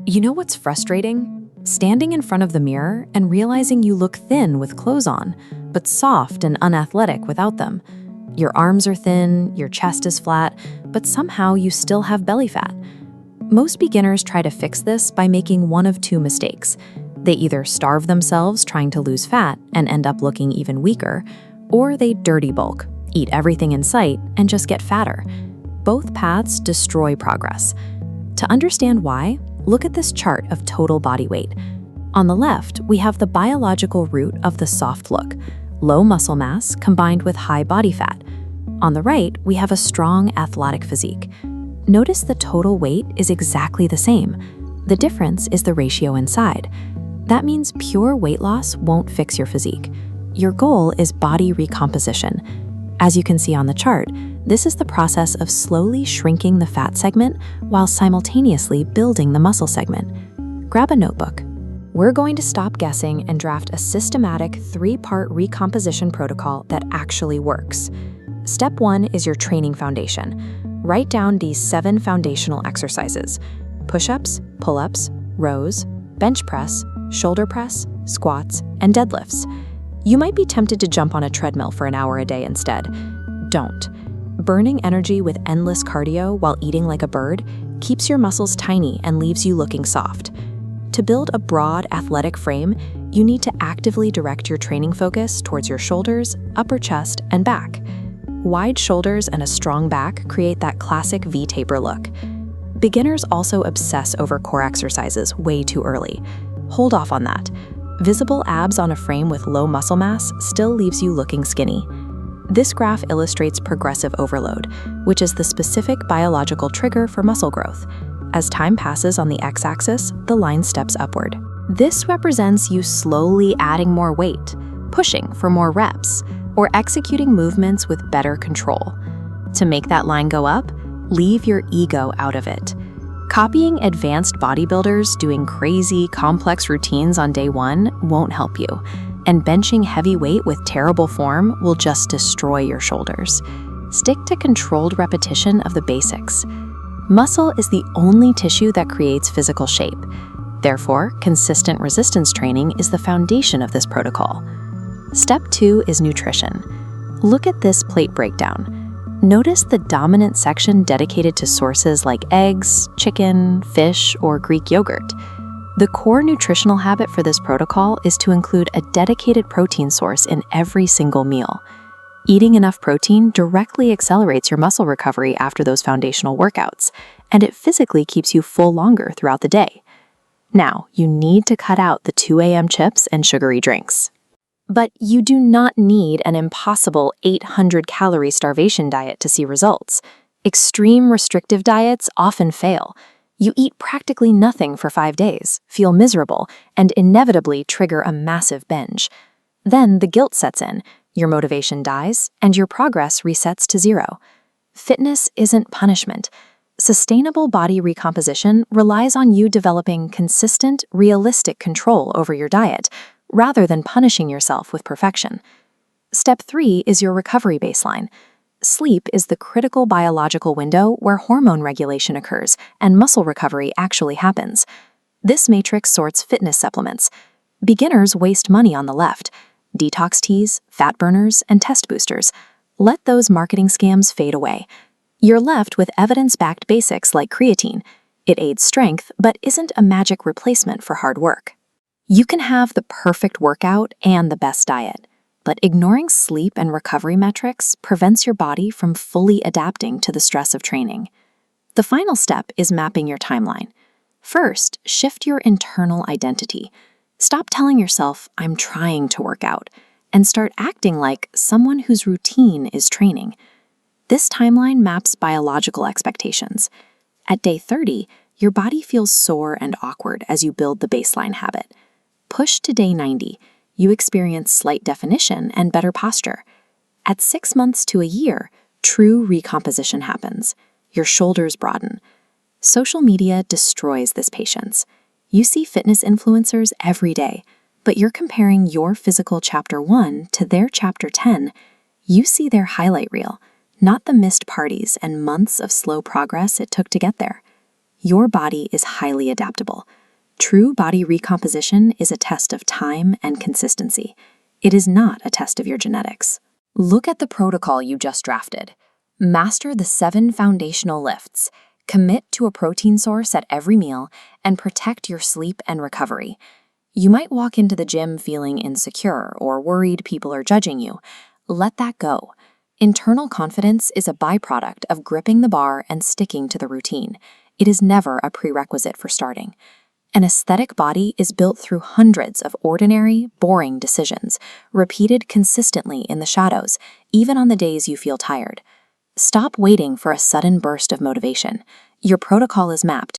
You know what's frustrating? Standing in front of the mirror and realizing you look thin with clothes on, but soft and unathletic without them. Your arms are thin, your chest is flat, but somehow you still have belly fat. Most beginners try to fix this by making one of two mistakes. They either starve themselves trying to lose fat and end up looking even weaker, or they dirty bulk, eat everything in sight, and just get fatter. Both paths destroy progress. To understand why, look at this chart of total body weight. On the left, we have the biological root of the soft look, low muscle mass combined with high body fat. On the right, we have a strong athletic physique. Notice the total weight is exactly the same. The difference is the ratio inside. That means pure weight loss won't fix your physique. Your goal is body recomposition. As you can see on the chart, this is the process of slowly shrinking the fat segment while simultaneously building the muscle segment. Grab a notebook. We're going to stop guessing and draft a systematic 3-part recomposition protocol that actually works. Step 1 is your training foundation. Write down these 7 foundational exercises: push-ups, pull-ups, rows, bench press, shoulder press, squats, and deadlifts. You might be tempted to jump on a treadmill for an hour a day instead. Don't. Burning energy with endless cardio while eating like a bird keeps your muscles tiny and leaves you looking soft. To build a broad, athletic frame, you need to actively direct your training focus towards your shoulders, upper chest, and back. Wide shoulders and a strong back create that classic V-taper look. Beginners also obsess over core exercises way too early. Hold off on that. Visible abs on a frame with low muscle mass still leaves you looking skinny. This graph illustrates progressive overload, which is the specific biological trigger for muscle growth. As time passes on the x-axis, the line steps upward. This represents you slowly adding more weight, pushing for more reps, or executing movements with better control. To make that line go up, leave your ego out of it. Copying advanced bodybuilders doing crazy, complex routines on day 1 won't help you, and benching heavy weight with terrible form will just destroy your shoulders. Stick to controlled repetition of the basics. Muscle is the only tissue that creates physical shape. Therefore, consistent resistance training is the foundation of this protocol. Step 2 is nutrition. Look at this plate breakdown. Notice the dominant section dedicated to sources like eggs, chicken, fish, or Greek yogurt. The core nutritional habit for this protocol is to include a dedicated protein source in every single meal. Eating enough protein directly accelerates your muscle recovery after those foundational workouts, and it physically keeps you full longer throughout the day. Now, you need to cut out the 2 a.m. chips and sugary drinks. But you do not need an impossible 800-calorie starvation diet to see results. Extreme restrictive diets often fail. You eat practically nothing for 5 days, feel miserable, and inevitably trigger a massive binge. Then the guilt sets in, your motivation dies, and your progress resets to 0. Fitness isn't punishment. Sustainable body recomposition relies on you developing consistent, realistic control over your diet, rather than punishing yourself with perfection. Step 3 is your recovery baseline. Sleep is the critical biological window where hormone regulation occurs and muscle recovery actually happens. This matrix sorts fitness supplements. Beginners waste money on the left: detox teas, fat burners, and test boosters. Let those marketing scams fade away. You're left with evidence-backed basics like creatine. It aids strength, but isn't a magic replacement for hard work. You can have the perfect workout and the best diet, but ignoring sleep and recovery metrics prevents your body from fully adapting to the stress of training. The final step is mapping your timeline. First, shift your internal identity. Stop telling yourself, "I'm trying to work out," and start acting like someone whose routine is training. This timeline maps biological expectations. At day 30, your body feels sore and awkward as you build the baseline habit. Push to day 90, you experience slight definition and better posture. At 6 months to a year, true recomposition happens. Your shoulders broaden. Social media destroys this patience. You see fitness influencers every day, but you're comparing your physical chapter 1 to their chapter 10. You see their highlight reel, not the missed parties and months of slow progress it took to get there. Your body is highly adaptable. True body recomposition is a test of time and consistency. It is not a test of your genetics. Look at the protocol you just drafted. Master the 7 foundational lifts, commit to a protein source at every meal, and protect your sleep and recovery. You might walk into the gym feeling insecure or worried people are judging you. Let that go. Internal confidence is a byproduct of gripping the bar and sticking to the routine. It is never a prerequisite for starting. An aesthetic body is built through hundreds of ordinary, boring decisions, repeated consistently in the shadows, even on the days you feel tired. Stop waiting for a sudden burst of motivation. Your protocol is mapped.